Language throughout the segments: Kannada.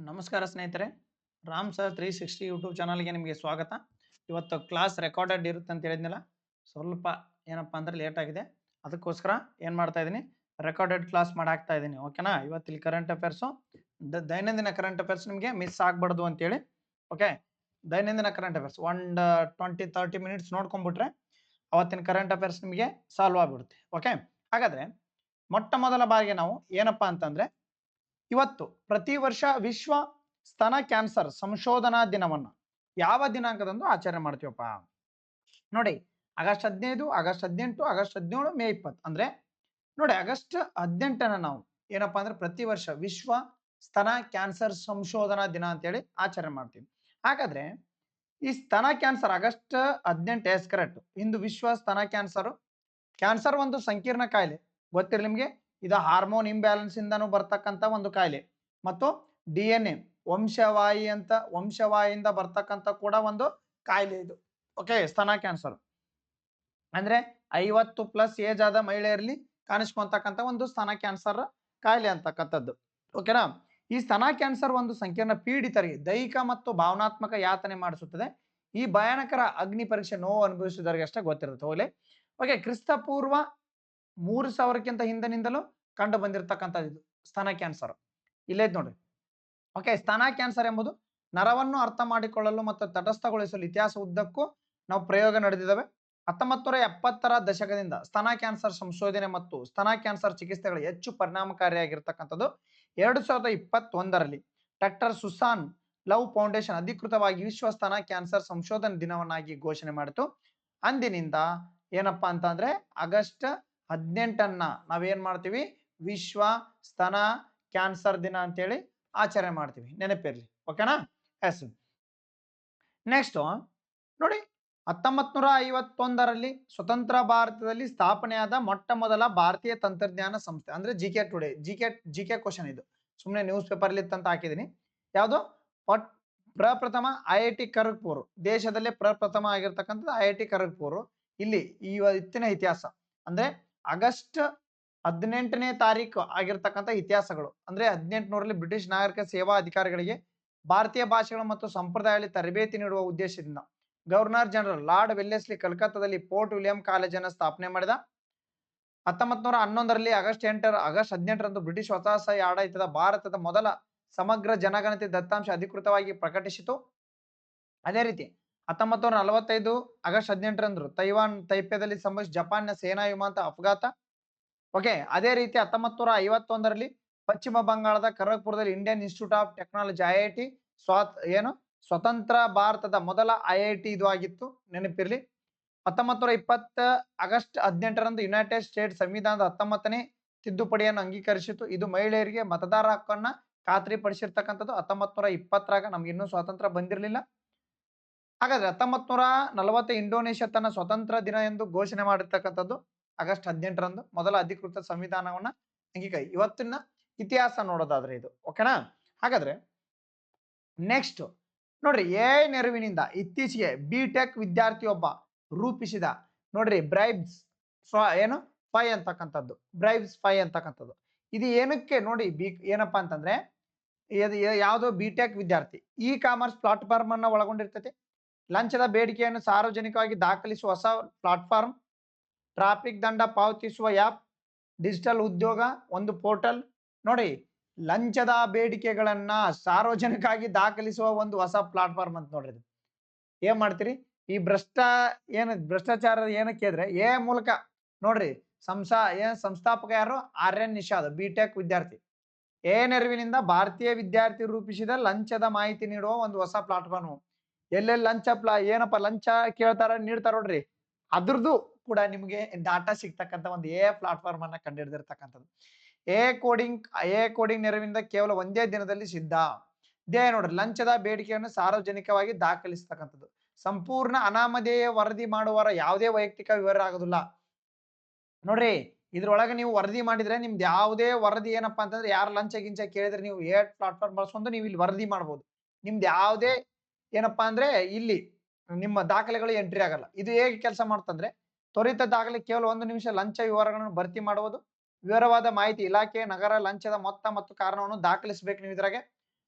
ನಮಸ್ಕಾರ ಸ್ನೇಹಿತರೆ, ರಾಮ್ ಸರ್ 360 ಯೂಟ್ಯೂಬ್ ಚಾನಲ್ಗೆ ನಿಮಗೆ ಸ್ವಾಗತ. ಇವತ್ತು ಕ್ಲಾಸ್ ರೆಕಾರ್ಡೆಡ್ ಇರುತ್ತೆ ಅಂತ ಹೇಳಿದ್ನಲ್ಲ, ಸ್ವಲ್ಪ ಏನಪ್ಪಾ ಅಂದ್ರೆ ಲೇಟ್ ಆಗಿದೆ. ಅದಕ್ಕೋಸ್ಕರ ಏನು ಮಾಡ್ತಾ ಇದ್ದೀನಿ, ರೆಕಾರ್ಡೆಡ್ ಕ್ಲಾಸ್ ಮಾಡಾಕ್ತಾ ಇದ್ದೀನಿ. ಓಕೆನಾ? ಇವತ್ತು ಇಲ್ಲಿ ಕರೆಂಟ್ ಅಫೇರ್ಸು, ದೈನಂದಿನ ಕರೆಂಟ್ ಅಫೇರ್ಸ್ ನಿಮಗೆ ಮಿಸ್ ಆಗಬಾರ್ದು ಅಂತೇಳಿ. ಓಕೆ, ದೈನಂದಿನ ಕರೆಂಟ್ ಅಫೇರ್ಸ್ ಒಂದು 20-30 ಮಿನಿಟ್ಸ್ ನೋಡ್ಕೊಂಡ್ಬಿಟ್ರೆ ಅವತ್ತಿನ ಕರೆಂಟ್ ಅಫೇರ್ಸ್ ನಿಮಗೆ ಸಾಲ್ವ್ ಆಗ್ಬಿಡುತ್ತೆ. ಓಕೆ, ಹಾಗಾದ್ರೆ ಮೊಟ್ಟ ಮೊದಲ ಬಾರಿಗೆ ನಾವು ಏನಪ್ಪಾ ಅಂತಂದ್ರೆ ಇವತ್ತು ಪ್ರತಿ ವರ್ಷ ವಿಶ್ವ ಸ್ತನ ಕ್ಯಾನ್ಸರ್ ಸಂಶೋಧನಾ ದಿನವನ್ನ ಯಾವ ದಿನಾಂಕದಂದು ಆಚರಣೆ ಮಾಡ್ತೀವಪ್ಪ ನೋಡಿ. ಆಗಸ್ಟ್ 15, ಆಗಸ್ಟ್ 18, ಆಗಸ್ಟ್ 17, ಮೇ 20 ಅಂದ್ರೆ ನೋಡಿ, ಆಗಸ್ಟ್ 18ನ ನಾವು ಏನಪ್ಪಾ ಅಂದ್ರೆ ಪ್ರತಿ ವರ್ಷ ವಿಶ್ವ ಸ್ತನ ಕ್ಯಾನ್ಸರ್ ಸಂಶೋಧನಾ ದಿನ ಅಂತೇಳಿ ಆಚರಣೆ ಮಾಡ್ತೀವಿ. ಹಾಗಾದ್ರೆ ಈ ಸ್ತನ ಕ್ಯಾನ್ಸರ್ ಆಗಸ್ಟ್ 18 ಎಸ್ ಕರೆಕ್ಟ್. ಇಂದು ವಿಶ್ವ ಸ್ತನ ಕ್ಯಾನ್ಸರ್ ಒಂದು ಸಂಕೀರ್ಣ ಕಾಯಿಲೆ, ಗೊತ್ತಿರಲಿ ನಿಮ್ಗೆ. ಇದು ಹಾರ್ಮೋನ್ ಇಂಬ್ಯಾಲೆನ್ಸ್ ಇಂದನೂ ಬರ್ತಕ್ಕಂಥ ಒಂದು ಕಾಯಿಲೆ ಮತ್ತು DNA ವಂಶವಾಹಿಯಿಂದ ಬರ್ತಕ್ಕಂಥ ಕೂಡ ಒಂದು ಕಾಯಿಲೆ ಇದು. ಓಕೆ, ಸ್ತನ ಕ್ಯಾನ್ಸರ್ ಅಂದ್ರೆ 50+ ಏಜ್ ಆದ ಮಹಿಳೆಯರಲ್ಲಿ ಕಾಣಿಸ್ಕೊಂತಕ್ಕಂಥ ಒಂದು ಸ್ತನ ಕ್ಯಾನ್ಸರ್ ಕಾಯಿಲೆ ಅಂತಕ್ಕಂಥದ್ದು. ಓಕೆನಾ? ಈ ಸ್ತನ ಕ್ಯಾನ್ಸರ್ ಒಂದು ಸಂಕೀರ್ಣ ಪೀಡಿತರಿಗೆ ದೈಹಿಕ ಮತ್ತು ಭಾವನಾತ್ಮಕ ಯಾತನೆ ಮಾಡಿಸುತ್ತದೆ. ಈ ಭಯಾನಕರ ಅಗ್ನಿ ಪರೀಕ್ಷೆ ನೋವು ಅನುಭವಿಸಿದವರಿಗೆ ಅಷ್ಟೇ ಗೊತ್ತಿರುತ್ತೆ. ಹೋಗ್ಲಿ. ಓಕೆ, ಕ್ರಿಸ್ತಪೂರ್ವ 3000ಕ್ಕಿಂತ ಹಿಂದಿನಿಂದಲೂ ಕಂಡು ಬಂದಿರತಕ್ಕಂಥದ್ದು ಇದು ಸ್ತನ ಕ್ಯಾನ್ಸರ್. ಇಲ್ಲೇ ನೋಡ್ರಿ. ಓಕೆ, ಸ್ತನ ಕ್ಯಾನ್ಸರ್ ಎಂಬುದು ನರವನ್ನು ಅರ್ಥ ಮಾಡಿಕೊಳ್ಳಲು ಮತ್ತು ತಟಸ್ಥಗೊಳಿಸಲು ಇತಿಹಾಸ ಉದ್ದಕ್ಕೂ ನಾವು ಪ್ರಯೋಗ ನಡೆದಿದ್ದಾವೆ. 1970ರ ದಶಕದಿಂದ ಸ್ತನ ಕ್ಯಾನ್ಸರ್ ಸಂಶೋಧನೆ ಮತ್ತು ಸ್ತನ ಕ್ಯಾನ್ಸರ್ ಚಿಕಿತ್ಸೆಗಳು ಹೆಚ್ಚು ಪರಿಣಾಮಕಾರಿಯಾಗಿರ್ತಕ್ಕಂಥದ್ದು. 2021ರಲ್ಲಿ ಡಾಕ್ಟರ್ ಸುಸಾನ್ ಲವ್ ಫೌಂಡೇಶನ್ ಅಧಿಕೃತವಾಗಿ ವಿಶ್ವ ಸ್ತನ ಕ್ಯಾನ್ಸರ್ ಸಂಶೋಧನಾ ದಿನವನ್ನಾಗಿ ಘೋಷಣೆ ಮಾಡಿತು. ಅಂದಿನಿಂದ ಏನಪ್ಪಾ ಅಂತಂದ್ರೆ ಆಗಸ್ಟ್ 18ನ್ನ ನಾವೇನ್ ಮಾಡ್ತೀವಿ, ವಿಶ್ವ ಸ್ತನ ಕ್ಯಾನ್ಸರ್ ದಿನ ಅಂತೇಳಿ ಆಚರಣೆ ಮಾಡ್ತೀವಿ. ನೆನಪಿರ್ಲಿ. ಓಕೆನಾ? ಎಸ್. ನೆಕ್ಸ್ಟ್ ನೋಡಿ, 1951ರಲ್ಲಿ ಸ್ವತಂತ್ರ ಭಾರತದಲ್ಲಿ ಸ್ಥಾಪನೆಯಾದ ಮೊಟ್ಟ ಮೊದಲ ಭಾರತೀಯ ತಂತ್ರಜ್ಞಾನ ಸಂಸ್ಥೆ ಅಂದ್ರೆ ಜಿಕೆ ಟುಡೇ. ಜಿಕೆ ಕ್ವಶನ್ ಇದು, ಸುಮ್ಮನೆ ನ್ಯೂಸ್ ಪೇಪರ್ ಅಂತ ಹಾಕಿದೀನಿ. ಯಾವುದು? ಪ್ರಪ್ರಥಮ IIT ಖರಗ್ಪುರ್, ದೇಶದಲ್ಲೇ ಪ್ರಪ್ರಥಮ ಆಗಿರ್ತಕ್ಕಂಥದ್ದು IIT ಖರಗ್ಪುರ್. ಇಲ್ಲಿ ಇವತ್ತಿನ ಇತಿಹಾಸ ಅಂದ್ರೆ ಆಗಸ್ಟ್ 18ನೇ ತಾರೀಕು ಆಗಿರ್ತಕ್ಕಂಥ ಇತಿಹಾಸಗಳು ಅಂದ್ರೆ 1800ರಲ್ಲಿ ಬ್ರಿಟಿಷ್ ನಾಗರಿಕ ಸೇವಾ ಅಧಿಕಾರಿಗಳಿಗೆ ಭಾರತೀಯ ಭಾಷೆಗಳು ಮತ್ತು ಸಂಪ್ರದಾಯಗಳಲ್ಲಿ ತರಬೇತಿ ನೀಡುವ ಉದ್ದೇಶದಿಂದ ಗವರ್ನರ್ ಜನರಲ್ ಲಾರ್ಡ್ ವೆಲ್ಲೆಸ್ಲಿ ಕಲ್ಕತ್ತಾದಲ್ಲಿ ಫೋರ್ಟ್ ವಿಲಿಯಂ ಕಾಲೇಜನ್ನು ಸ್ಥಾಪನೆ ಮಾಡಿದ. 1911ರಲ್ಲಿ ಆಗಸ್ಟ್ 18ರಂದು ಬ್ರಿಟಿಷ್ ವಸಾಹತಿ ಆಡಳಿತದ ಭಾರತದ ಮೊದಲ ಸಮಗ್ರ ಜನಗಣತಿ ದತ್ತಾಂಶ ಅಧಿಕೃತವಾಗಿ ಪ್ರಕಟಿಸಿತು. ಅದೇ ರೀತಿ 1945 ಆಗಸ್ಟ್ 18ರಂದು ತೈಪೆದಲ್ಲಿ ಸಂಭವಿಸಿದ ಜಪಾನ್ನ ಸೇನಾ ವಿಮಾನ ಅಪಘಾತ. ಓಕೆ, ಅದೇ ರೀತಿ 1951ರಲ್ಲಿ ಪಶ್ಚಿಮ ಬಂಗಾಳದ ಖರಗ್ಪುರದಲ್ಲಿ Indian institute of technology IIT ಸ್ವತಂತ್ರ ಭಾರತದ ಮೊದಲ IIT ಇದು ಆಗಿತ್ತು. ನೆನಪಿರ್ಲಿ. 1920 ಆಗಸ್ಟ್ 18ರಂದು ಯುನೈಟೆಡ್ ಸ್ಟೇಟ್ಸ್ ಸಂವಿಧಾನದ 19ನೇ ತಿದ್ದುಪಡಿಯನ್ನು ಅಂಗೀಕರಿಸಿತು. ಇದು ಮಹಿಳೆಯರಿಗೆ ಮತದಾರ ಹಕ್ಕನ್ನ ಖಾತ್ರಿಪಡಿಸಿರ್ತಕ್ಕಂಥದ್ದು. 1920ರಾಗ ನಮ್ಗೆ ಇನ್ನೂ ಸ್ವಾತಂತ್ರ್ಯ ಬಂದಿರಲಿಲ್ಲ. ಹಾಗಾದ್ರೆ 1940 ಇಂಡೋನೇಷ್ಯಾ ತನ್ನ ಸ್ವತಂತ್ರ ದಿನ ಎಂದು ಘೋಷಣೆ ಮಾಡಿರ್ತಕ್ಕಂಥದ್ದು ಆಗಸ್ಟ್ 18ರಂದು ಮೊದಲ ಅಧಿಕೃತ ಸಂವಿಧಾನವನ್ನ ಅಂಗೀಕರಿ. ಇವತ್ತಿನ ಇತಿಹಾಸ ನೋಡೋದಾದ್ರೆ ಇದು. ಓಕೆನಾ? ಹಾಗಾದ್ರೆ ನೆಕ್ಸ್ಟ್ ನೋಡ್ರಿ, AI ನೆರವಿನಿಂದ ಇತ್ತೀಚೆಗೆ BTech ವಿದ್ಯಾರ್ಥಿಯೊಬ್ಬ ರೂಪಿಸಿದ ನೋಡ್ರಿ ಬ್ರೈಬ್ಸ್ 5 ಅಂತಕ್ಕಂಥದ್ದು. ಬ್ರೈಬ್ಸ್ 5 ಅಂತಕ್ಕಂಥದ್ದು ಇದು ಏನಕ್ಕೆ ನೋಡಿ, ಏನಪ್ಪಾ ಅಂತಂದ್ರೆ ಯಾವ್ದೋ BTech ವಿದ್ಯಾರ್ಥಿ ಕಾಮರ್ಸ್ ಪ್ಲಾಟ್ಫಾರ್ಮ್ ಅನ್ನ ಒಳಗೊಂಡಿರ್ತೈತೆ. ಲಂಚದ ಬೇಡಿಕೆಯನ್ನು ಸಾರ್ವಜನಿಕವಾಗಿ ದಾಖಲಿಸುವ ಹೊಸ ಪ್ಲಾಟ್ಫಾರ್ಮ್, ಟ್ರಾಫಿಕ್ ದಂಡ ಪಾವತಿಸುವ ಆ್ಯಪ್, ಡಿಜಿಟಲ್ ಉದ್ಯೋಗ ಒಂದು ಪೋರ್ಟಲ್. ನೋಡಿ, ಲಂಚದ ಬೇಡಿಕೆಗಳನ್ನ ಸಾರ್ವಜನಿಕವಾಗಿ ದಾಖಲಿಸುವ ಒಂದು ಹೊಸ ಪ್ಲಾಟ್ಫಾರ್ಮ್ ಅಂತ ನೋಡ್ರಿ. ಏನ್ ಮಾಡ್ತೀರಿ, ಈ ಭ್ರಷ್ಟಾಚಾರ ಏನಕ್ಕೆ ಇದ್ರೆ AI ಮೂಲಕ ನೋಡ್ರಿ. ಸಂಸ್ಥಾಪಕ ಯಾರು? RN ನಿಷಾದ್, BTech ವಿದ್ಯಾರ್ಥಿ. AI ನೆರವಿನಿಂದ ಭಾರತೀಯ ವಿದ್ಯಾರ್ಥಿ ರೂಪಿಸಿದ ಲಂಚದ ಮಾಹಿತಿ ನೀಡುವ ಒಂದು ಹೊಸ ಪ್ಲಾಟ್ಫಾರ್ಮ್. ಎಲ್ಲೆಲ್ಲಿ ಏನಪ್ಪ ಲಂಚ ಕೇಳ್ತಾರ, ನೀಡ್ತಾರ ನೋಡ್ರಿ, ಅದ್ರದ್ದು ಕೂಡ ನಿಮಗೆ ಡಾಟಾ ಸಿಗ್ತಕ್ಕಂಥ ಒಂದು AI ಪ್ಲಾಟ್ಫಾರ್ಮ್ ಅನ್ನ ಕಂಡುಹಿಡಿದಿರ್ತಕ್ಕಂಥದ್ದು. AI ಕೋಡಿಂಗ್ ನೆರವಿನಿಂದ ಕೇವಲ ಒಂದೇ ದಿನದಲ್ಲಿ ಸಿದ್ಧ. ಇದೇ ನೋಡ್ರಿ, ಲಂಚದ ಬೇಡಿಕೆಯನ್ನು ಸಾರ್ವಜನಿಕವಾಗಿ ದಾಖಲಿಸ್ತಕ್ಕಂಥದ್ದು. ಸಂಪೂರ್ಣ ಅನಾಮಧೇಯ ವರದಿ ಮಾಡುವವರ ಯಾವುದೇ ವೈಯಕ್ತಿಕ ವಿವರ ಆಗೋದಿಲ್ಲ. ನೋಡ್ರಿ, ಇದ್ರೊಳಗೆ ನೀವು ವರದಿ ಮಾಡಿದ್ರೆ ನಿಮ್ದು ಯಾವುದೇ ವರದಿ ಏನಪ್ಪಾ ಅಂತಂದ್ರೆ ಯಾರು ಲಂಚ ಗಿಂಚ ಕೇಳಿದ್ರೆ ನೀವು AI ಪ್ಲಾಟ್ಫಾರ್ಮ್ ಬಳಸ್ಕೊಂಡು ನೀವು ಇಲ್ಲಿ ವರದಿ ಮಾಡ್ಬೋದು. ನಿಮ್ದು ಯಾವುದೇ ಏನಪ್ಪಾ ಅಂದ್ರೆ ಇಲ್ಲಿ ನಿಮ್ಮ ದಾಖಲೆಗಳು ಎಂಟ್ರಿ ಆಗಲ್ಲ. ಇದು ಹೇಗೆ ಕೆಲಸ ಮಾಡ್ತಂದ್ರೆ ತ್ವರಿತ ದಾಖಲೆ ಕೇವಲ 1 ನಿಮಿಷ ಲಂಚ ವಿವರಗಳನ್ನು ಭರ್ತಿ ಮಾಡುವುದು. ವಿವರವಾದ ಮಾಹಿತಿ ಇಲಾಖೆ ನಗರ ಲಂಚದ ಮೊತ್ತ ಮತ್ತು ಕಾರಣವನ್ನು ದಾಖಲಿಸಬೇಕು ನೀವು ಇದ್ರಾಗೆ.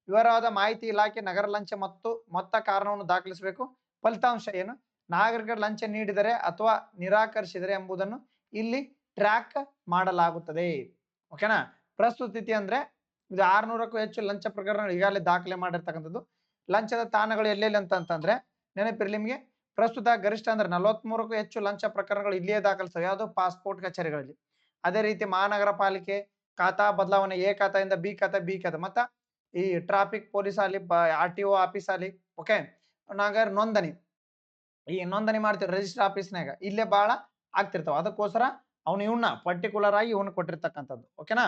ವಿವರವಾದ ಮಾಹಿತಿ ಇಲಾಖೆ ನಗರ ಲಂಚ ಮತ್ತು ಮೊತ್ತ ಕಾರಣವನ್ನು ದಾಖಲಿಸಬೇಕು. ಫಲಿತಾಂಶ ಏನು? ನಾಗರಿಕರು ಲಂಚ ನೀಡಿದರೆ ಅಥವಾ ನಿರಾಕರಿಸಿದರೆ ಎಂಬುದನ್ನು ಇಲ್ಲಿ ಟ್ರ್ಯಾಕ್ ಮಾಡಲಾಗುತ್ತದೆ. ಓಕೆನಾ? ಪ್ರಸ್ತುತ ಸ್ಥಿತಿ ಅಂದ್ರೆ ಇದು 600ಕ್ಕೂ ಹೆಚ್ಚು ಲಂಚ ಪ್ರಕರಣಗಳು ಈಗಾಗಲೇ ದಾಖಲೆ ಮಾಡಿರ್ತಕ್ಕಂಥದ್ದು. ಲಂಚದ ತಾಣಗಳು ಎಲ್ಲೆಲ್ಲಿ ಅಂತಂದ್ರೆ ನೆನಪಿರ್ಲಿ ನಿಮಗೆ, ಪ್ರಸ್ತುತ ಗರಿಷ್ಠ ಅಂದ್ರೆ 43ಕ್ಕೂ ಹೆಚ್ಚು ಲಂಚ ಪ್ರಕರಣಗಳು ಇಲ್ಲಿಯೇ ದಾಖಲಿಸ್ತವೆ. ಯಾವುದು? ಪಾಸ್ಪೋರ್ಟ್ ಕಚೇರಿಗಳಲ್ಲಿ. ಅದೇ ರೀತಿ ಮಹಾನಗರ ಪಾಲಿಕೆ ಖಾತಾ ಬದಲಾವಣೆ ಎ ಖಾತಾದಿಂದ ಬಿ ಖಾತಾ, ಬಿ ಖಾತಾ, ಮತ್ತ ಈ ಟ್ರಾಫಿಕ್ ಪೊಲೀಸ್ ಅಲ್ಲಿ, RTO ಆಫೀಸ್ ಅಲ್ಲಿ, ಓಕೆ, ನಗರ ನೋಂದಣಿ, ಈ ನೋಂದಣಿ ಮಾಡ್ತೀವಿ ರಿಜಿಸ್ಟರ್ ಆಫೀಸ್ನಾಗ, ಇಲ್ಲೇ ಬಹಳ ಆಗ್ತಿರ್ತಾವ. ಅದಕ್ಕೋಸ್ಕರ ಅವನು ಇವನ್ನ ಪರ್ಟಿಕ್ಯುಲರ್ ಆಗಿ ಇವನು ಕೊಟ್ಟಿರ್ತಕ್ಕಂಥದ್ದು. ಓಕೆನಾ?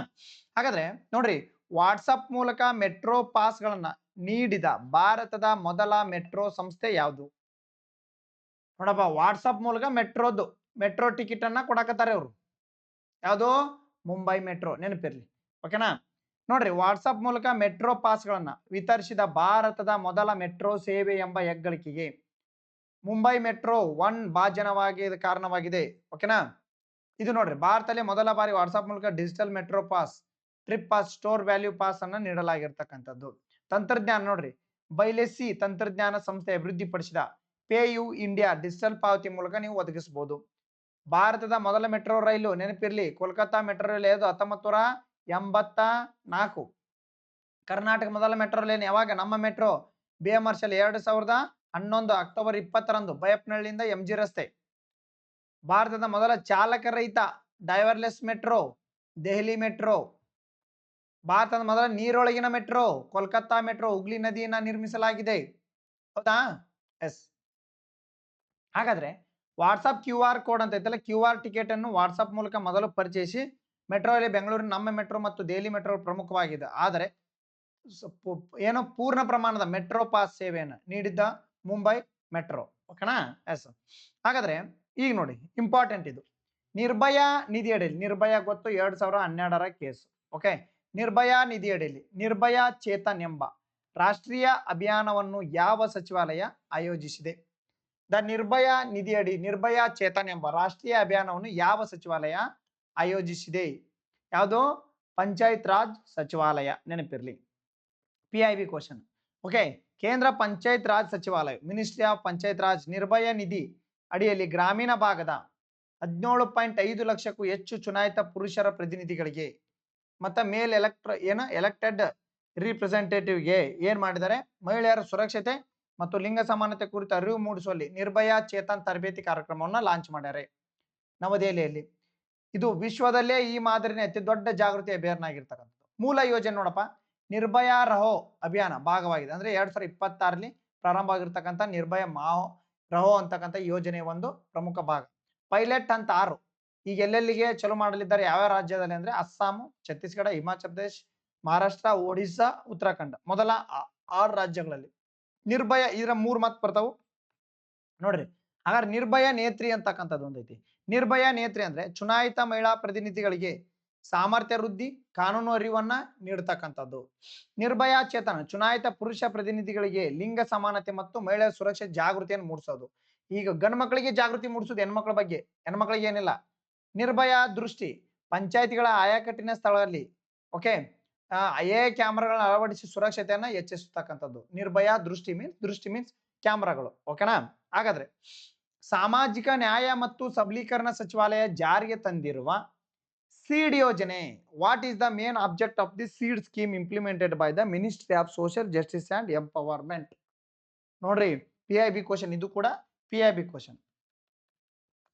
ಹಾಗಾದ್ರೆ ನೋಡ್ರಿ, ವಾಟ್ಸಪ್ ಮೂಲಕ ಮೆಟ್ರೋ ಪಾಸ್ ಗಳನ್ನ ನೀಡಿದ ಭಾರತದ ಮೊದಲ ಮೆಟ್ರೋ ಸಂಸ್ಥೆ ಯಾವುದು? ನೋಡಪ್ಪ, ವಾಟ್ಸಪ್ ಮೂಲಕ ಮೆಟ್ರೋ ಟಿಕೆಟ್ ಅನ್ನ ಕೊಡಕತ್ತಾರೆ ಅವರು. ಯಾವುದು? ಮುಂಬೈ ಮೆಟ್ರೋ. ನೆನಪಿರ್ಲಿ. ಓಕೆನಾ? ನೋಡ್ರಿ, ವಾಟ್ಸಪ್ ಮೂಲಕ ಮೆಟ್ರೋ ಪಾಸ್ ಗಳನ್ನ ವಿತರಿಸಿದ ಭಾರತದ ಮೊದಲ ಮೆಟ್ರೋ ಸೇವೆ ಎಂಬ ಹೆಗ್ಗಳಿಕೆಗೆ ಮುಂಬೈ ಮೆಟ್ರೋ 1 ಭಾಜನವಾಗಿ ಕಾರಣವಾಗಿದೆ. ಓಕೆನಾ? ಇದು ನೋಡ್ರಿ, ಭಾರತದಲ್ಲಿ ಮೊದಲ ಬಾರಿ ವಾಟ್ಸಪ್ ಮೂಲಕ digital metro pass, trip pass, store value pass ಅನ್ನ ನೀಡಲಾಗಿರ್ತಕ್ಕಂಥದ್ದು. ತಂತ್ರಜ್ಞಾನ ನೋಡ್ರಿ, ಬೈಲೆಸಿ ತಂತ್ರಜ್ಞಾನ ಸಂಸ್ಥೆ ಅಭಿವೃದ್ಧಿಪಡಿಸಿದ ಪೇ ಯು ಇಂಡಿಯಾ ಡಿಜಿಟಲ್ ಪಾವತಿ ಮೂಲಕ ನೀವು ಒದಗಿಸಬಹುದು. ಭಾರತದ ಮೊದಲ ಮೆಟ್ರೋ ರೈಲು ನೆನಪಿರ್ಲಿ, ಕೋಲ್ಕತ್ತಾ ಮೆಟ್ರೋ ರೈಲು 1984. ಕರ್ನಾಟಕ ಮೊದಲ ಮೆಟ್ರೋ ಲೈನ್ ಯಾವಾಗ? ನಮ್ಮ ಮೆಟ್ರೋ BMRCL 2011 ಅಕ್ಟೋಬರ್ 20ರಂದು ಬೈಯಪ್ಪನಹಳ್ಳಿಯಿಂದ MG ರಸ್ತೆ. ಭಾರತದ ಮೊದಲ ಚಾಲಕ ರಹಿತ ಡೈವರ್ಲೆಸ್ ಮೆಟ್ರೋ ದೆಹಲಿ ಮೆಟ್ರೋ. ಭಾರತದ ಮೊದಲ ನೀರೊಳಗಿನ ಮೆಟ್ರೋ ಕೋಲ್ಕತ್ತಾ ಮೆಟ್ರೋ, ಹುಗ್ಲಿ ನದಿಯನ್ನ ನಿರ್ಮಿಸಲಾಗಿದೆ. ಹೌದಾ? ಎಸ್. ಹಾಗಾದ್ರೆ ವಾಟ್ಸಪ್ QR ಕೋಡ್ ಅಂತ ಐತಲ್ಲ, QR ಟಿಕೆಟ್ ಅನ್ನು ವಾಟ್ಸಪ್ ಮೂಲಕ ಮೊದಲು ಪರಿಚಯಿಸಿ ಮೆಟ್ರೋ ಅಲ್ಲಿ ಬೆಂಗಳೂರಿನ ನಮ್ಮ ಮೆಟ್ರೋ ಮತ್ತು ದೆಹಲಿ ಮೆಟ್ರೋ ಪ್ರಮುಖವಾಗಿದೆ. ಆದರೆ ಏನೋ ಪೂರ್ಣ ಪ್ರಮಾಣದ ಮೆಟ್ರೋ ಪಾಸ್ ಸೇವೆಯನ್ನು ನೀಡಿದ್ದ ಮುಂಬೈ ಮೆಟ್ರೋ. ಓಕೆನಾ? ಎಸ್. ಹಾಗಾದ್ರೆ ಈಗ ನೋಡಿ, ಇಂಪಾರ್ಟೆಂಟ್ ಇದು. ನಿರ್ಭಯ ನಿಧಿ ಅಡಿಯಲ್ಲಿ, ನಿರ್ಭಯ ಗೊತ್ತು 2012ರ ಕೇಸ್. ಓಕೆ, ನಿರ್ಭಯ ನಿಧಿ ಅಡಿಯಲ್ಲಿ ನಿರ್ಭಯ ಚೇತನ್ ಎಂಬ ರಾಷ್ಟ್ರೀಯ ಅಭಿಯಾನವನ್ನು ಯಾವ ಸಚಿವಾಲಯ ಆಯೋಜಿಸಿದೆ? ದ ನಿರ್ಭಯ ನಿಧಿಯಡಿ ನಿರ್ಭಯ ಚೇತನ್ ಎಂಬ ರಾಷ್ಟ್ರೀಯ ಅಭಿಯಾನವನ್ನು ಯಾವ ಸಚಿವಾಲಯ ಆಯೋಜಿಸಿದೆ? ಯಾವುದು? ಪಂಚಾಯತ್ ರಾಜ್ ಸಚಿವಾಲಯ. ನೆನಪಿರ್ಲಿ, PIB ಕ್ವಶನ್. ಓಕೆ, ಕೇಂದ್ರ ಪಂಚಾಯತ್ ರಾಜ್ ಸಚಿವಾಲಯ, ಮಿನಿಸ್ಟ್ರಿ ಆಫ್ ಪಂಚಾಯತ್ ರಾಜ್ ನಿರ್ಭಯ ನಿಧಿ ಅಡಿಯಲ್ಲಿ ಗ್ರಾಮೀಣ ಭಾಗದ 17.5 ಲಕ್ಷಕ್ಕೂ ಹೆಚ್ಚು ಚುನಾಯಿತ ಪುರುಷರ ಪ್ರತಿನಿಧಿಗಳಿಗೆ ಮತ್ತೆ ಮೇಲ್ ಎಲೆಕ್ಟೆಡ್ ರಿಪ್ರೆಸೆಂಟೇಟಿವ್ಗೆ ಏನ್ ಮಾಡಿದ್ದಾರೆ? ಮಹಿಳೆಯರ ಸುರಕ್ಷತೆ ಮತ್ತು ಲಿಂಗ ಸಮಾನತೆ ಕುರಿತು ಅರಿವು ಮೂಡಿಸುವಲ್ಲಿ ನಿರ್ಭಯ ಚೇತನ್ ತರಬೇತಿ ಕಾರ್ಯಕ್ರಮವನ್ನು ಲಾಂಚ್ ಮಾಡ್ಯಾರೆ ನವದೆಹಲಿಯಲ್ಲಿ. ಇದು ವಿಶ್ವದಲ್ಲೇ ಈ ಮಾದರಿನ ಅತಿ ದೊಡ್ಡ ಜಾಗೃತಿ ಅಭಿಯಾನ ಆಗಿರ್ತಕ್ಕಂಥದ್ದು. ಮೂಲ ಯೋಜನೆ ನೋಡಪ್ಪ, ನಿರ್ಭಯ ರಹೋ ಅಭಿಯಾನ ಭಾಗವಾಗಿದೆ. ಅಂದ್ರೆ 2026ರಲ್ಲಿ ಪ್ರಾರಂಭ ಆಗಿರ್ತಕ್ಕಂಥ ನಿರ್ಭಯ ರಹೋ ಅಂತಕ್ಕಂಥ ಯೋಜನೆ ಒಂದು ಪ್ರಮುಖ ಭಾಗ. ಪೈಲಟ್ ಹಂತ 6 ಈಗ ಎಲ್ಲೆಲ್ಲಿಗೆ ಚಲೋ ಮಾಡಲಿದ್ದಾರೆ? ಯಾವ್ಯಾವ ರಾಜ್ಯದಲ್ಲಿ ಅಂದ್ರೆ ಅಸ್ಸಾಂ, ಛತ್ತೀಸ್ಗಢ, ಹಿಮಾಚಲ ಪ್ರದೇಶ್, ಮಹಾರಾಷ್ಟ್ರ, ಒಡಿಸ್ಸಾ, ಉತ್ತರಾಖಂಡ. ಮೊದಲ 6 ರಾಜ್ಯಗಳಲ್ಲಿ ನಿರ್ಭಯ. ಇದರ 3 ಮಾತು ಬರ್ತಾವು ನೋಡ್ರಿ. ಹಾಗಾದ್ರೆ ನಿರ್ಭಯ ನೇತ್ರಿ ಅಂತಕ್ಕಂಥದ್ದು ಒಂದೈತಿ. ನಿರ್ಭಯ ನೇತ್ರಿ ಅಂದ್ರೆ ಚುನಾಯಿತ ಮಹಿಳಾ ಪ್ರತಿನಿಧಿಗಳಿಗೆ ಸಾಮರ್ಥ್ಯ ವೃದ್ಧಿ, ಕಾನೂನು ಅರಿವನ್ನ ನೀಡತಕ್ಕಂಥದ್ದು. ನಿರ್ಭಯ ಚೇತನ ಚುನಾಯಿತ ಪುರುಷ ಪ್ರತಿನಿಧಿಗಳಿಗೆ ಲಿಂಗ ಸಮಾನತೆ ಮತ್ತು ಮಹಿಳೆಯರ ಸುರಕ್ಷತೆ ಜಾಗೃತಿಯನ್ನು ಮೂಡಿಸೋದು. ಈಗ ಗಂಡು ಮಕ್ಕಳಿಗೆ ಜಾಗೃತಿ ಮೂಡಿಸೋದು, ಹೆಣ್ಮಕ್ಳ ಬಗ್ಗೆ. ಹೆಣ್ಮಕ್ಳಿಗೆ ಏನಿಲ್ಲ. ನಿರ್ಭಯ ದೃಷ್ಟಿ ಪಂಚಾಯತಿಗಳ ಆಯಾಕಟ್ಟಿನ ಸ್ಥಳದಲ್ಲಿ ಓಕೆ AI ಕ್ಯಾಮ್ರಾಗಳನ್ನ ಅಳವಡಿಸಿ ಸುರಕ್ಷತೆಯನ್ನ ಹೆಚ್ಚಿಸತಕ್ಕಂಥದ್ದು. ನಿರ್ಭಯ ದೃಷ್ಟಿ ಮೀನ್ಸ್ ಕ್ಯಾಮ್ರಾಗಳು. ಓಕೆನಾ? ಹಾಗಾದ್ರೆ ಸಾಮಾಜಿಕ ನ್ಯಾಯ ಮತ್ತು ಸಬಲೀಕರಣ ಸಚಿವಾಲಯ ಜಾರಿಗೆ ತಂದಿರುವ ಸೀಡ್ ಯೋಜನೆ. What is the main object of the SEED scheme implemented by the ministry of social justice and empowerment? ನೋಡ್ರಿ, PIB ಕ್ವಶನ್. ಇದು ಕೂಡ PIB ಕ್ವಶನ್.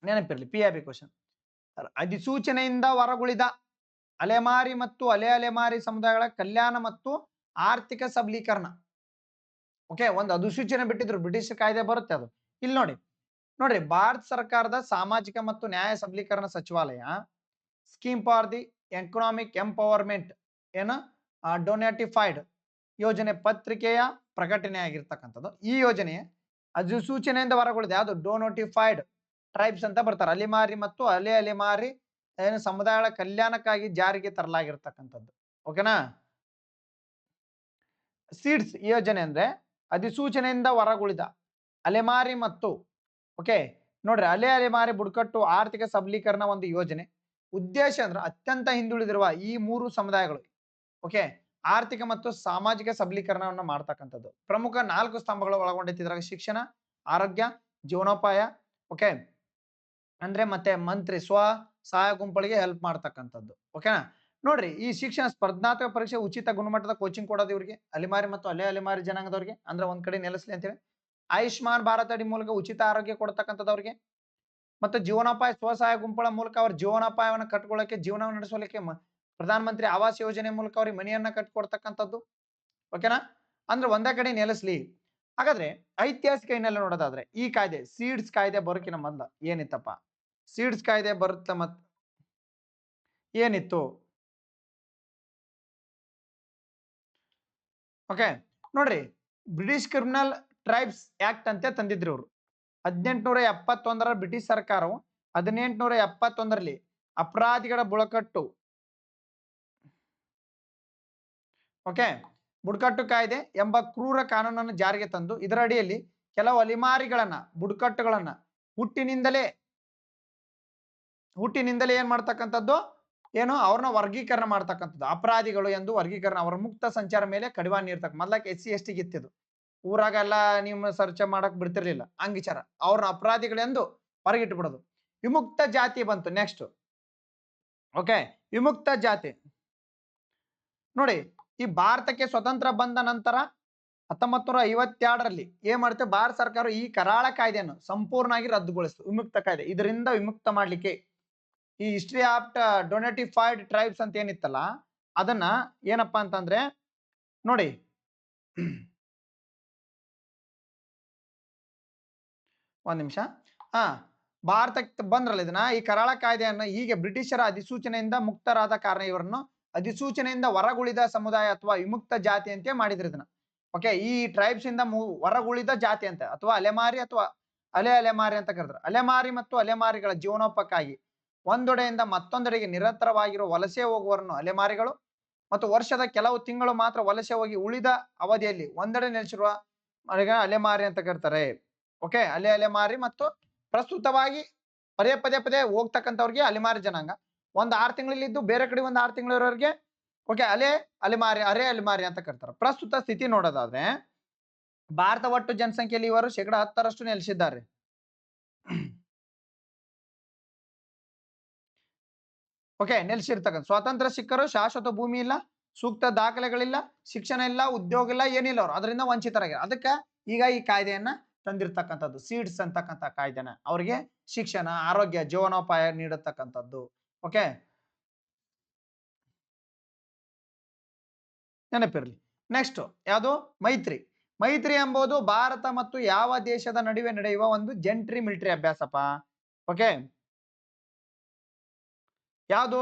ನೆನಪಿರ್ಲಿ, PIB ಕ್ವಶನ್. ಅಧಿಸೂಚನೆಯಿಂದ ಹೊರಗುಳಿದ ಅಲೆಮಾರಿ ಮತ್ತು ಅಲೆಮಾರಿ ಸಮುದಾಯಗಳ ಕಲ್ಯಾಣ ಮತ್ತು ಆರ್ಥಿಕ ಸಬಲೀಕರಣ. ಓಕೆ, ಒಂದು ಅಧಿಸೂಚನೆ ಬಿಟ್ಟಿದ್ರು, ಬ್ರಿಟಿಷ್ ಕಾಯ್ದೆ ಬರುತ್ತೆ ಅದು. ಇಲ್ಲಿ ನೋಡ್ರಿ, ಭಾರತ ಸರ್ಕಾರದ ಸಾಮಾಜಿಕ ಮತ್ತು ನ್ಯಾಯ ಸಬಲೀಕರಣ ಸಚಿವಾಲಯ scheme for the economic empowerment denotified ಯೋಜನೆ ಪತ್ರಿಕೆಯ ಪ್ರಕಟಣೆ ಆಗಿರ್ತಕ್ಕಂಥದ್ದು. ಈ ಯೋಜನೆ ಅಧಿಸೂಚನೆಯಿಂದ ಹೊರಗುಳಿದ ಯಾವುದು? ಡೊನೋಟಿಫೈಡ್ ಟ್ರೈಬ್ಸ್ ಅಂತ ಬರ್ತಾರೆ. ಅಲೆಮಾರಿ ಮತ್ತು ಅಲೆಮಾರಿ ಸಮುದಾಯಗಳ ಕಲ್ಯಾಣಕ್ಕಾಗಿ ಜಾರಿಗೆ ತರಲಾಗಿರ್ತಕ್ಕಂಥದ್ದು. ಓಕೆನಾ? ಸೀಡ್ಸ್ ಯೋಜನೆ ಅಂದ್ರೆ ಅಧಿಸೂಚನೆಯಿಂದ ಹೊರಗುಳಿದ ಅಲೆಮಾರಿ ಮತ್ತು ಓಕೆ ನೋಡ್ರಿ ಅಲೆಮಾರಿ ಬುಡಕಟ್ಟು ಆರ್ಥಿಕ ಸಬಲೀಕರಣ ಒಂದು ಯೋಜನೆ. ಉದ್ದೇಶ ಅಂದ್ರೆ ಅತ್ಯಂತ ಹಿಂದುಳಿದಿರುವ ಈ 3 ಸಮುದಾಯಗಳು ಓಕೆ ಆರ್ಥಿಕ ಮತ್ತು ಸಾಮಾಜಿಕ ಸಬಲೀಕರಣವನ್ನು ಮಾಡ್ತಕ್ಕಂಥದ್ದು. ಪ್ರಮುಖ 4 ಸ್ತಂಭಗಳು ಒಳಗೊಂಡೈತಿ ಇದ್ರಾಗ: ಶಿಕ್ಷಣ, ಆರೋಗ್ಯ, ಜೀವನೋಪಾಯ, ಓಕೆ, ಅಂದ್ರೆ ಮತ್ತೆ ಮಂತ್ರಿ ಸ್ವ ಸಹಾಯ ಗುಂಪುಗಳಿಗೆ ಹೆಲ್ಪ್ ಮಾಡ್ತಕ್ಕಂಥದ್ದು. ಓಕೆನಾ? ನೋಡ್ರಿ, ಈ ಶಿಕ್ಷಣ ಸ್ಪರ್ಧಾತ್ಮಕ ಪರೀಕ್ಷೆ ಉಚಿತ ಗುಣಮಟ್ಟದ ಕೋಚಿಂಗ್ ಕೊಡೋದು ಇವ್ರಿಗೆ, ಅಲೆಮಾರಿ ಮತ್ತು ಅಲೆಮಾರಿ ಜನಾಂಗದವ್ರಿಗೆ, ಅಂದ್ರೆ ಒಂದ್ ಕಡೆ ನೆಲೆಸ್ಲಿ ಅಂತೇಳಿ. ಆಯುಷ್ಮಾನ್ ಭಾರತ್ ಅಡಿ ಮೂಲಕ ಉಚಿತ ಆರೋಗ್ಯ ಕೊಡ್ತಕ್ಕಂಥದ್ದವ್ರಿಗೆ, ಮತ್ತು ಜೀವನೋಪಾಯ ಸ್ವಸಹಾಯ ಗುಂಪುಗಳ ಮೂಲಕ ಅವ್ರ ಜೀವನೋಪಾಯವನ್ನು ಕಟ್ಕೊಳ್ಳಕ್ಕೆ, ಜೀವನ ನಡೆಸಲಿಕ್ಕೆ ಪ್ರಧಾನ ಮಂತ್ರಿ ಆವಾಸ್ ಯೋಜನೆ ಮೂಲಕ ಅವ್ರಿಗೆ ಮನೆಯನ್ನ ಕಟ್ಕೊಡ್ತಕ್ಕಂಥದ್ದು. ಓಕೆನಾ? ಅಂದ್ರೆ ಒಂದೇ ಕಡೆ ನೆಲೆಸ್ಲಿ. ಹಾಗಾದ್ರೆ ಐತಿಹಾಸಿಕ ಹಿನ್ನೆಲೆ ನೋಡೋದಾದ್ರೆ, ಈ ಕಾಯ್ದೆ ಸೀಡ್ಸ್ ಕಾಯ್ದೆ ಬರೋಕಿನ ಮೊದ್ಲ ಏನಿತ್ತಪ್ಪ? ಸೀಡ್ಸ್ ಕಾಯ್ದೆ ಬರುತ್ತ ಮತ್ ಏನಿತ್ತು? ಓಕೆ, ನೋಡ್ರಿ, ಬ್ರಿಟಿಷ್ ಕ್ರಿಮಿನಲ್ ಟ್ರೈಬ್ಸ್ ಆಕ್ಟ್ ಅಂತ ತಂದಿದ್ರು ಇವರು 1871 ಬ್ರಿಟಿಷ್ ಸರ್ಕಾರವು 1871 ಅಪರಾಧಿಗಳ ಬುಡಕಟ್ಟು, ಓಕೆ, ಬುಡಕಟ್ಟು ಕಾಯ್ದೆ ಎಂಬ ಕ್ರೂರ ಕಾನೂನನ್ನು ಜಾರಿಗೆ ತಂದು ಇದರ ಅಡಿಯಲ್ಲಿ ಕೆಲವು ಅಲಿಮಾರಿಗಳನ್ನ, ಬುಡಕಟ್ಟುಗಳನ್ನ ಹುಟ್ಟಿನಿಂದಲೇ ಏನ್ ಮಾಡ್ತಕ್ಕಂಥದ್ದು, ಏನು ಅವ್ರನ್ನ ವರ್ಗೀಕರಣ ಮಾಡ್ತಕ್ಕಂಥದ್ದು, ಅಪರಾಧಿಗಳು ಎಂದು ವರ್ಗೀಕರಣ, ಅವರ ಮುಕ್ತ ಸಂಚಾರ ಮೇಲೆ ಕಡಿವಾಣ ನೀಡ್ತಕ್ಕ. ಮೊದ್ಲಕ್ಕೆ SC ST ಗಿತ್ತಿದ್ದು, ಊರಾಗೆಲ್ಲ ನಿಮ್ಮ ಸರ್ಚ್ ಮಾಡಕ್ ಬಿಡ್ತಿರ್ಲಿಲ್ಲ, ಹಂಗಿಚಾರ ಅವ್ರನ್ನ ಅಪರಾಧಿಗಳೆಂದು ಹೊರಗಿಟ್ಟು ಬಿಡೋದು. ವಿಮುಕ್ತ ಜಾತಿ ಬಂತು ನೆಕ್ಸ್ಟ್. ಓಕೆ, ವಿಮುಕ್ತ ಜಾತಿ ನೋಡಿ, ಈ ಭಾರತಕ್ಕೆ ಸ್ವತಂತ್ರ ಬಂದ ನಂತರ 1952 ಏನ್ ಮಾಡುತ್ತೆ ಭಾರತ ಸರ್ಕಾರ ಈ ಕರಾಳ ಕಾಯ್ದೆಯನ್ನು ಸಂಪೂರ್ಣವಾಗಿ ರದ್ದುಗೊಳಿಸಿತು. ವಿಮುಕ್ತ ಕಾಯ್ದೆ, ಇದರಿಂದ ವಿಮುಕ್ತ ಮಾಡ್ಲಿಕ್ಕೆ ಈ ಹಿಸ್ಟ್ರಿ ಆಫ್ ಡೊನೆಟಿಫೈಡ್ ಟ್ರೈಬ್ಸ್ ಅಂತ ಏನಿತ್ತಲ್ಲ, ಅದನ್ನ ಏನಪ್ಪಾ ಅಂತಂದ್ರೆ ನೋಡಿ, ಒಂದ್ ನಿಮಿಷ, ಭಾರತಕ್ಕೆ ಬಂದ್ರಲ್ಲ ಇದನ್ನ, ಈ ಕರಾಳ ಕಾಯ್ದೆಯನ್ನ ಹೀಗೆ ಬ್ರಿಟಿಷರ ಅಧಿಸೂಚನೆಯಿಂದ ಮುಕ್ತರಾದ ಕಾರಣ ಇವರನ್ನು ಅಧಿಸೂಚನೆಯಿಂದ ಹೊರಗುಳಿದ ಸಮುದಾಯ ಅಥವಾ ವಿಮುಕ್ತ ಜಾತಿ ಅಂತ ಮಾಡಿದ್ರು ಇದನ್ನ. ಓಕೆ, ಈ ಟ್ರೈಬ್ಸ್ ಇಂದ ಹೊರಗುಳಿದ ಜಾತಿ ಅಂತ, ಅಥವಾ ಅಲೆಮಾರಿ ಅಥವಾ ಅಲೆಮಾರಿ ಅಂತ ಕರೆದ್ರು. ಅಲೆಮಾರಿ ಮತ್ತು ಅಲೆಮಾರಿಗಳ ಜೀವನೋಪಕ್ಕಾಗಿ ಒಂದೆಡೆಯಿಂದ ಮತ್ತೊಂದೆಡೆಗೆ ನಿರಂತರವಾಗಿರುವ ವಲಸೆ ಹೋಗುವವರನ್ನು ಅಲೆಮಾರಿಗಳು, ಮತ್ತು ವರ್ಷದ ಕೆಲವು ತಿಂಗಳು ಮಾತ್ರ ವಲಸೆ ಹೋಗಿ ಉಳಿದ ಅವಧಿಯಲ್ಲಿ ಒಂದೆಡೆ ನೆಲೆಸಿರುವ ಅಲೆಮಾರಿ ಅಂತ ಕರೀತಾರೆ. ಓಕೆ, ಅಲೆಮಾರಿ ಮತ್ತು ಪ್ರಸ್ತುತವಾಗಿ ಪದೇ ಹೋಗ್ತಕ್ಕಂಥವ್ರಿಗೆ ಅಲೆಮಾರಿ ಜನಾಂಗ. ಒಂದ್ 6 ತಿಂಗಳಲ್ಲಿ ಇದ್ದು ಬೇರೆ ಕಡೆ ಒಂದ್ 6 ತಿಂಗಳಿರೋರಿಗೆ ಓಕೆ ಅಲೆಮಾರಿ ಅಂತ ಕರೀತಾರೆ. ಪ್ರಸ್ತುತ ಸ್ಥಿತಿ ನೋಡೋದಾದ್ರೆ ಭಾರತ ಒಟ್ಟು ಜನಸಂಖ್ಯೆಯಲ್ಲಿ ಇವರು 10% ನೆಲೆಸಿದ್ದಾರೆ. ಓಕೆ, ನೆಲೆಸಿರ್ತಕ್ಕಂಥ ಸ್ವಾತಂತ್ರ್ಯ ಸಿಕ್ಕರು, ಶಾಶ್ವತ ಭೂಮಿ ಇಲ್ಲ, ಸೂಕ್ತ ದಾಖಲೆಗಳಿಲ್ಲ, ಶಿಕ್ಷಣ ಇಲ್ಲ, ಉದ್ಯೋಗ ಇಲ್ಲ, ಏನಿಲ್ಲ, ಅವ್ರು ಅದರಿಂದ ವಂಚಿತರಾಗಿ. ಅದಕ್ಕೆ ಈಗ ಈ ಕಾಯ್ದೆಯನ್ನ ತಂದಿರ್ತಕ್ಕಂಥದ್ದು, ಸೀಡ್ಸ್ ಅಂತಕ್ಕಂಥ ಕಾಯ್ದೆನ, ಅವ್ರಿಗೆ ಶಿಕ್ಷಣ, ಆರೋಗ್ಯ, ಜೀವನೋಪಾಯ ನೀಡತಕ್ಕಂಥದ್ದು. ಓಕೆ, ನೆನಪಿರ್ಲಿ. ನೆಕ್ಸ್ಟ್ ಯಾವುದು? ಮೈತ್ರಿ ಎಂಬುದು ಭಾರತ ಮತ್ತು ಯಾವ ದೇಶದ ನಡುವೆ ನಡೆಯುವ ಒಂದು ಜಂಟಿ ಮಿಲಿಟರಿ ಅಭ್ಯಾಸಪ್ಪ. ಓಕೆ, ಯಾವುದು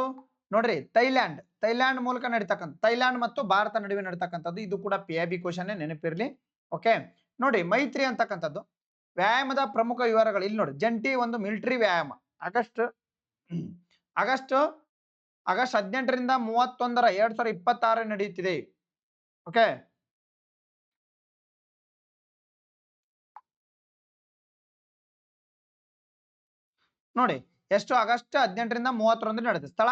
ನೋಡ್ರಿ? ಥೈಲ್ಯಾಂಡ್ ಮೂಲಕ ನಡೀತಕ್ಕಂಥ, ಥೈಲ್ಯಾಂಡ್ ಮತ್ತು ಭಾರತ ನಡುವೆ ನಡೀತಕ್ಕಂಥದ್ದು. ಇದು ಕೂಡ PIB ಕ್ವಶನ್, ನೆನಪಿರ್ಲಿ. ಓಕೆ, ನೋಡಿ, ಮೈತ್ರಿ ಅಂತಕ್ಕಂಥದ್ದು ವ್ಯಾಯಾಮದ ಪ್ರಮುಖ ವಿವರಗಳು ಇಲ್ಲಿ ನೋಡಿ. ಜಂಟಿ ಒಂದು ಮಿಲಿಟರಿ ವ್ಯಾಯಾಮ ಆಗಸ್ಟ್ 18ರಿಂದ 31 2026 ನಡೆಯುತ್ತಿದೆ. ಓಕೆ, ನೋಡಿ ಎಷ್ಟು? ಆಗಸ್ಟ್ 18ರಿಂದ 31 ನಡೆಯುತ್ತೆ. ಸ್ಥಳ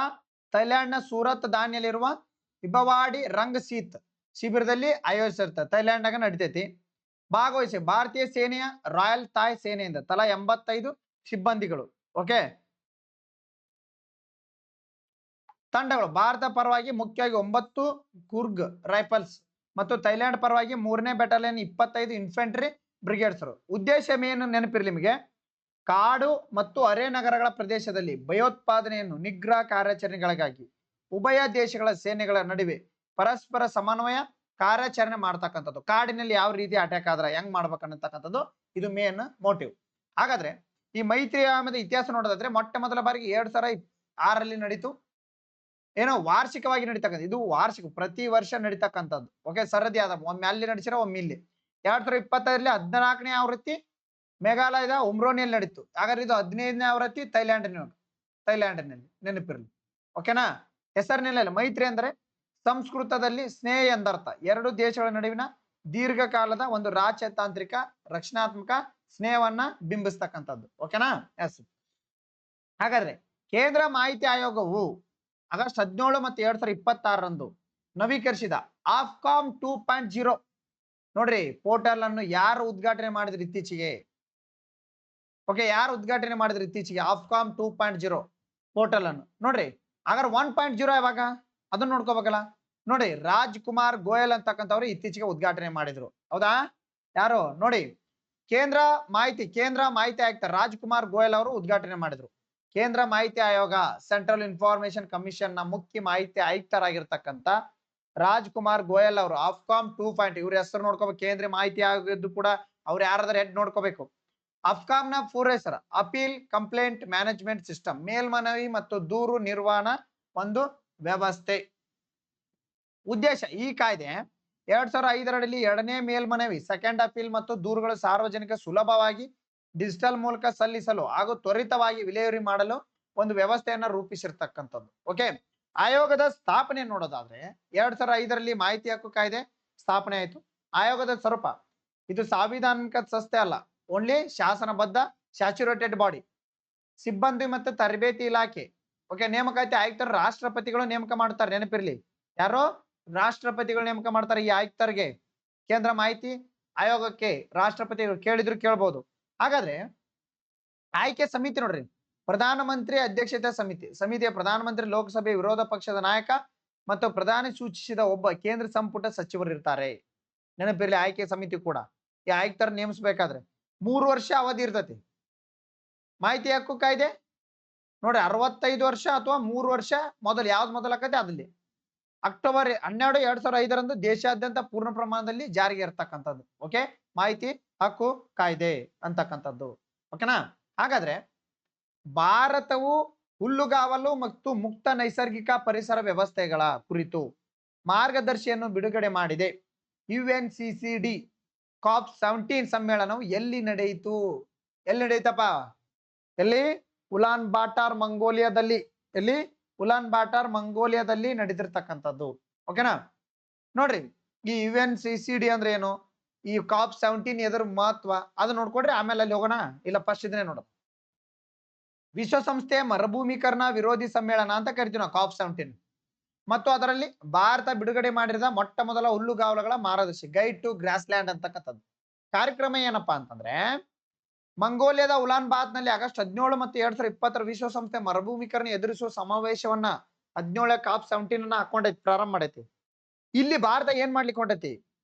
ಥೈಲ್ಯಾಂಡ್ ನ ಸೂರತ್ ದಾನಿಯಲ್ಲಿರುವ ಇಬವಾಡಿ ರಂಗ್ ಸೀತ್ ಶಿಬಿರದಲ್ಲಿ ಆಯೋಜಿಸಿರ್ತಾರೆ. ಥೈಲ್ಯಾಂಡ್ ಆಗ ನಡಿತೈತಿ. ಭಾಗವಹಿಸಿ ಭಾರತೀಯ ಸೇನೆಯ ರಾಯಲ್ ಥಾಯ್ ಸೇನೆಯಿಂದ ತಲಾ 85 ಸಿಬ್ಬಂದಿಗಳು. ಓಕೆ, ತಂಡಗಳು ಭಾರತ ಪರವಾಗಿ ಮುಖ್ಯವಾಗಿ 9 ಕೂರ್ಗ್ ರೈಫಲ್ಸ್ ಮತ್ತು ಥೈಲ್ಯಾಂಡ್ ಪರವಾಗಿ 3ನೇ ಬೆಟಾಲಿಯನ್ 25 ಇನ್ಫೆಂಟ್ರಿ ಬ್ರಿಗೇಡ್ಸ್. ಉದ್ದೇಶ ಏನು ನೆನಪಿರ್ಲಿ ನಿಮಗೆ? ಕಾಡು ಮತ್ತು ಅರೆ ನಗರಗಳ ಪ್ರದೇಶದಲ್ಲಿ ಭಯೋತ್ಪಾದನೆಯನ್ನು ನಿಗ್ರಹ ಕಾರ್ಯಾಚರಣೆಗಳಿಗಾಗಿ ಉಭಯ ದೇಶಗಳ ಸೇನೆಗಳ ನಡುವೆ ಪರಸ್ಪರ ಸಮನ್ವಯ ಕಾರ್ಯಾಚರಣೆ ಮಾಡ್ತಕ್ಕಂಥದ್ದು. ಕಾಡಿನಲ್ಲಿ ಯಾವ ರೀತಿ ಅಟ್ಯಾಕ್ ಆದ್ರೆ ಹೆಂಗ್ ಮಾಡ್ಬೇಕನ್ನತಕ್ಕಂಥದ್ದು ಇದು ಮೇನ್ ಮೋಟಿವ್. ಹಾಗಾದ್ರೆ ಈ ಮೈತ್ರಿ ವ್ಯಾಯಾಮದ ಇತಿಹಾಸ ನೋಡೋದಾದ್ರೆ ಮೊಟ್ಟ ಮೊದಲ ಬಾರಿಗೆ 2006 ನಡೀತು. ಏನೋ ವಾರ್ಷಿಕವಾಗಿ ನಡೀತಕ್ಕಂಥ, ಇದು ವಾರ್ಷಿಕ ಪ್ರತಿ ವರ್ಷ ನಡೀತಕ್ಕಂಥದ್ದು. ಓಕೆ, ಸರದಿ ಆದ ಒಮ್ಮೆ ಅಲ್ಲಿ ನಡೆಸಿರೋ ಒಮ್ಮೆ ಇಲ್ಲಿ. 2025 14ನೇ ಆವೃತ್ತಿ ಮೇಘಾಲಯದ ಉಮ್ರೋನಿಯಲ್ಲಿ ನಡೀತು. ಹಾಗಾದ್ರೆ ಇದು 15ನೇ ಆವೃತ್ತಿ ಥೈಲ್ಯಾಂಡ್ನಲ್ಲಿ, ನೆನಪಿರಲಿ. ಓಕೆನಾ? ಹೆಸರಿನಲ್ಲಿ ಮೈತ್ರಿ ಅಂದ್ರೆ ಸಂಸ್ಕೃತದಲ್ಲಿ ಸ್ನೇಹ ಎಂದರ್ಥ. ಎರಡು ದೇಶಗಳ ನಡುವಿನ ದೀರ್ಘಕಾಲದ ಒಂದು ರಾಜತಾಂತ್ರಿಕ ರಕ್ಷಣಾತ್ಮಕ ಸ್ನೇಹವನ್ನ ಬಿಂಬಿಸ್ತಕ್ಕಂಥದ್ದು. ಓಕೆನಾ? ಎಸ್. ಹಾಗಾದ್ರೆ ಕೇಂದ್ರ ಮಾಹಿತಿ ಆಯೋಗವು ಆಗಸ್ಟ್ 17 ಮತ್ತು 2026 ನವೀಕರಿಸಿದ ಆಫ್ಕಾಮ್ 2.0 ನೋಡ್ರಿ ಪೋರ್ಟಲ್ ಅನ್ನು ಯಾರು ಉದ್ಘಾಟನೆ ಮಾಡಿದ್ರು ಇತ್ತೀಚೆಗೆ? ಓಕೆ, ಯಾರು ಉದ್ಘಾಟನೆ ಮಾಡಿದ್ರು ಇತ್ತೀಚೆಗೆ ಆಫ್ಕಾಮ್ 2.0 ಪೋರ್ಟಲ್ ಅನ್ನು? ನೋಡ್ರಿ ಹಾಗಾದ್ರೆ 1.0 ಯಾವಾಗ ಅದನ್ನ ನೋಡ್ಕೋಬೇಕಲ್ಲ. ನೋಡಿ ರಾಜ್ಕುಮಾರ್ ಗೋಯಲ್ ಅಂತಕ್ಕಂಥವ್ರು ಇತ್ತೀಚೆಗೆ ಉದ್ಘಾಟನೆ ಮಾಡಿದ್ರು, ಹೌದಾ? ಯಾರು ನೋಡಿ, ಕೇಂದ್ರ ಮಾಹಿತಿ ಆಯುಕ್ತ ರಾಜ್ಕುಮಾರ್ ಗೋಯಲ್ ಅವರು ಉದ್ಘಾಟನೆ ಮಾಡಿದ್ರು. ಕೇಂದ್ರ ಮಾಹಿತಿ ಆಯೋಗ ಸೆಂಟ್ರಲ್ ಇನ್ಫಾರ್ಮೇಶನ್ ಕಮಿಷನ್ ನ ಮುಖ್ಯ ಮಾಹಿತಿ ಆಯುಕ್ತರಾಗಿರ್ತಕ್ಕಂಥ ರಾಜ್ಕುಮಾರ್ ಗೋಯಲ್ ಅವರು ಆಫ್ಕಾಮ್ 2.0 ಇವ್ರ ಹೆಸರು ನೋಡ್ಕೋಬೇಕು. ಕೇಂದ್ರ ಮಾಹಿತಿ ಆಯೋಗದ್ದು ಕೂಡ ಅವ್ರು ಯಾರಾದ್ರೂ ಹೆಡ್ ನೋಡ್ಕೋಬೇಕು. ಅಫ್ಕಾಮ್ ನ ಪೂರ್ವ ಹೆಸರು ಅಪೀಲ್ ಕಂಪ್ಲೇಂಟ್ ಮ್ಯಾನೇಜ್ಮೆಂಟ್ ಸಿಸ್ಟಮ್, ಮೇಲ್ಮನವಿ ಮತ್ತು ದೂರು ನಿರ್ವಹಣಾ ಒಂದು ವ್ಯವಸ್ಥೆ. ಉದ್ದೇಶ ಈ ಕಾಯ್ದೆ 2005ರಲ್ಲಿ ಎರಡನೇ ಮೇಲ್ಮನವಿ ಸೆಕೆಂಡ್ ಅಪೀಲ್ ಮತ್ತು ದೂರುಗಳು ಸಾರ್ವಜನಿಕ ಸುಲಭವಾಗಿ ಡಿಜಿಟಲ್ ಮೂಲಕ ಸಲ್ಲಿಸಲು ಹಾಗೂ ತ್ವರಿತವಾಗಿ ವಿಲೇವಾರಿ ಮಾಡಲು ಒಂದು ವ್ಯವಸ್ಥೆಯನ್ನ ರೂಪಿಸಿರ್ತಕ್ಕಂಥದ್ದು. ಓಕೆ, ಆಯೋಗದ ಸ್ಥಾಪನೆ ನೋಡೋದಾದ್ರೆ 2005ರಲ್ಲಿ ಮಾಹಿತಿ ಹಕ್ಕು ಕಾಯ್ದೆ ಸ್ಥಾಪನೆ ಆಯಿತು. ಆಯೋಗದ ಸ್ವರೂಪ ಇದು ಸಾಂವಿಧಾನಿಕ ಸಂಸ್ಥೆ ಅಲ್ಲ, ಓನ್ಲಿ ಶಾಸನಬದ್ಧ ಸ್ಯಾಚುರೇಟೆಡ್ ಬಾಡಿ. ಸಿಬ್ಬಂದಿ ಮತ್ತು ತರಬೇತಿ ಇಲಾಖೆ. ಓಕೆ, ನೇಮಕಾತಿ ಆಯುಕ್ತರು ರಾಷ್ಟ್ರಪತಿಗಳು ನೇಮಕ ಮಾಡ್ತಾರೆ, ನೆನಪಿರ್ಲಿ. ಯಾರೋ ರಾಷ್ಟ್ರಪತಿಗಳು ನೇಮಕ ಮಾಡ್ತಾರೆ ಈ ಆಯುಕ್ತರಿಗೆ. ಕೇಂದ್ರ ಮಾಹಿತಿ ಆಯೋಗಕ್ಕೆ ರಾಷ್ಟ್ರಪತಿಗಳು ಕೇಳಿದ್ರು ಕೇಳ್ಬೋದು. ಹಾಗಾದ್ರೆ ಆಯ್ಕೆ ಸಮಿತಿ ನೋಡ್ರಿ, ಪ್ರಧಾನಮಂತ್ರಿ ಅಧ್ಯಕ್ಷತೆ ಸಮಿತಿಯ ಪ್ರಧಾನಮಂತ್ರಿ, ಲೋಕಸಭೆ ವಿರೋಧ ಪಕ್ಷದ ನಾಯಕ ಮತ್ತು ಪ್ರಧಾನಿ ಸೂಚಿಸಿದ ಒಬ್ಬ ಕೇಂದ್ರ ಸಂಪುಟ ಸಚಿವರು ಇರ್ತಾರೆ, ನೆನಪಿರ್ಲಿ. ಆಯ್ಕೆ ಸಮಿತಿ ಕೂಡ ಈ ಆಯುಕ್ತರ ನೇಮಿಸಬೇಕಾದ್ರೆ 3 ವರ್ಷ ಅವಧಿ ಇರ್ತತಿ. ಮಾಹಿತಿ ಹಕ್ಕು ಕಾಯ್ದೆ ನೋಡಿ 65 ವರ್ಷ ಅಥವಾ 3 ವರ್ಷ ಮೊದಲು ಯಾವ್ದು ಮೊದಲಾಕತಿ ಅದಲ್ಲಿ ಅಕ್ಟೋಬರ್ 12, 2005ರಂದು ದೇಶಾದ್ಯಂತ ಪೂರ್ಣ ಪ್ರಮಾಣದಲ್ಲಿ ಜಾರಿಗೆ ಇರ್ತಕ್ಕಂಥದ್ದು. ಓಕೆ, ಮಾಹಿತಿ ಹಕ್ಕು ಕಾಯ್ದೆ ಅಂತಕ್ಕಂಥದ್ದು. ಓಕೆನಾ? ಹಾಗಾದ್ರೆ ಭಾರತವು ಹುಲ್ಲುಗಾವಲು ಮತ್ತು ಮುಕ್ತ ನೈಸರ್ಗಿಕ ಪರಿಸರ ವ್ಯವಸ್ಥೆಗಳ ಕುರಿತು ಮಾರ್ಗದರ್ಶಿಯನ್ನು ಬಿಡುಗಡೆ ಮಾಡಿದೆ. UNCCD ಕಾಪ್ 17 ಸಮ್ಮೇಳನವು ಎಲ್ಲಿ ನಡೆಯಿತು? ಎಲ್ಲಿ ನಡೆಯಿತಪ್ಪ? ಎಲ್ಲಿ? ಉಲಾನ್ ಬಾಟಾರ್ ಮಂಗೋಲಿಯಾದಲ್ಲಿ. ಎಲ್ಲಿ? ಉಲಾನ್ ಬಾಟಾರ್ ಮಂಗೋಲಿಯಾದಲ್ಲಿ ನಡೆದಿರ್ತಕ್ಕಂಥದ್ದು. ಓಕೆನಾ? ನೋಡ್ರಿ, ಈ UNCCD ಅಂದ್ರೆ ಏನು, ಈ ಕಾಪ್ 17 ಎದ್ರ ಮಹತ್ವ ಅದು ನೋಡ್ಕೊಡ್ರಿ, ಆಮೇಲೆ ಅಲ್ಲಿ ಹೋಗೋಣ. ಇಲ್ಲ, ಫಸ್ಟ್ ಇದನ್ನೇ ನೋಡ. ವಿಶ್ವಸಂಸ್ಥೆ ಮರುಭೂಮೀಕರಣ ವಿರೋಧಿ ಸಮ್ಮೇಳನ ಅಂತ ಕರಿತೀವಿ ನಾವು ಕಾಪ್ 17. ಮತ್ತು ಅದರಲ್ಲಿ ಭಾರತ ಬಿಡುಗಡೆ ಮಾಡಿದ ಮೊಟ್ಟ ಮೊದಲ ಹುಲ್ಲುಗಾವಲುಗಳ ಮಾರ್ಗದರ್ಶಿ ಗೈಡ್ ಟು ಗ್ರಾಸ್ ಲ್ಯಾಂಡ್ ಅಂತಕ್ಕಂಥದ್ದು. ಕಾರ್ಯಕ್ರಮ ಏನಪ್ಪಾ ಅಂತಂದ್ರೆ, ಮಂಗೋಲಿಯಾದ ಉಲಾನ್ ಬಾತ್ ನಲ್ಲಿ ಆಗಸ್ಟ್ 17 ಮತ್ತು 2020 ವಿಶ್ವಸಂಸ್ಥೆ ಮರುಭೂಮೀಕರಣ ಎದುರಿಸುವ ಸಮಾವೇಶವನ್ನ 17 ಕಾಪ್ 17 ಅನ್ನ ಹಾಕೊಂಡೈತಿ, ಪ್ರಾರಂಭ ಮಾಡೈತಿ. ಇಲ್ಲಿ ಭಾರತ ಏನ್ ಮಾಡ್ಲಿಕ್ಕೆ ಹೊಂಟೈತಿ?